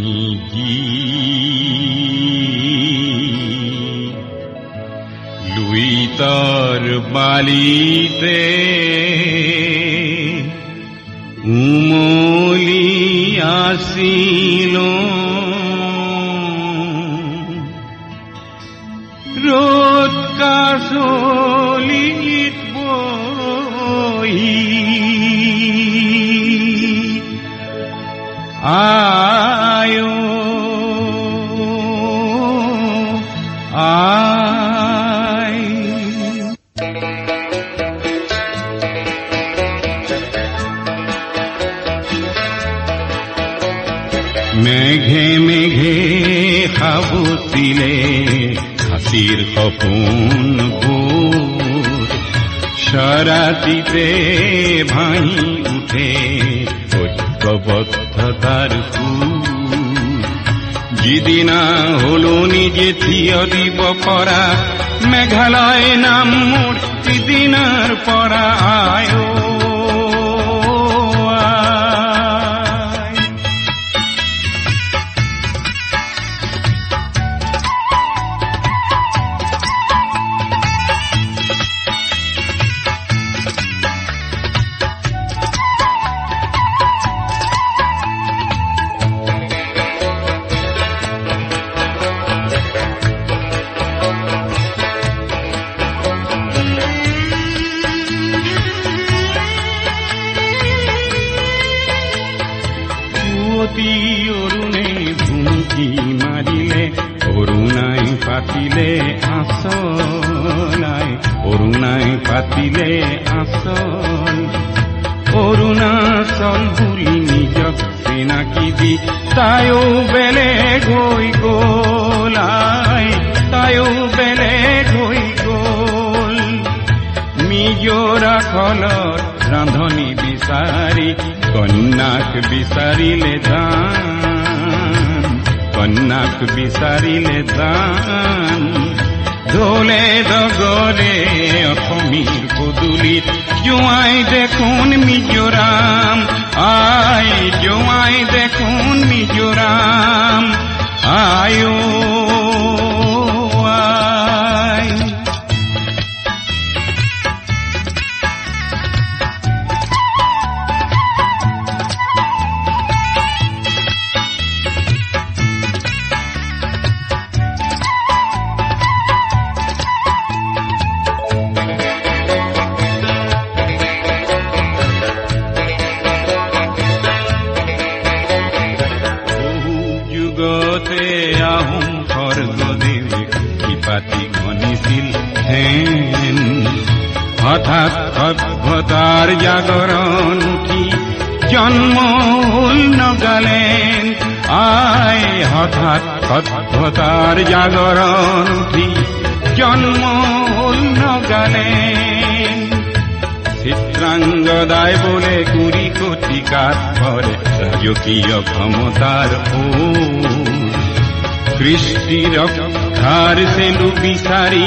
নিজি লুইতার বালিতে উমলি আসিল রোদ কাশলিত বহি আয়ো আয় মেঘে মেঘে খাবতিলে হাসির সপোন বোৰ সৰাতিতে ভাই উঠে ঐক্যবদ্ধতার সুর যিদিনা হলো নিজে থিয় দিব পৰা মেঘালয় নাম মোৰ সিদিনাৰ পৰা আয়ো অৰুণে ভুমুকি মাৰিলে অৰুণাই পাতিলে আচলাই অৰুণাই পাতিলে আচল অৰুণাচল বুলি নিজক চিনাকি দি তাইও বেলেগ হৈ গ'ল তাইও বেলেগ হৈ গ'ল মিজোৰাখলত ৰান্ধনি বিচাৰি কন্যাক বিচাৰিলে দান কন্যাক বিচাৰিলে দান ঢোলে ডগৰে অসমীৰ পদূলিত জোঁৱাই দেখোন মিজোৰাম জোঁৱাই দেখোন মিজোৰাম আয়ো আহোম স্বৰ্গদেৱ পাতি গণিছিল হেন হঠাৎ সভ্যতাৰ জাগৰণ উঠি জন্ম হ'ল নগালেণ্ড হঠাৎ সভ্যতাৰ জাগৰণ উঠি জন্ম হ'ল নগালেণ্ড চিত্ৰাংগদাই বোলে কুৰি কোটি কাঠ ভৰে ৰাজকীয় ক্ষমতাৰ কৃষ্টি ৰক্ষাৰ চেলু বিচাৰি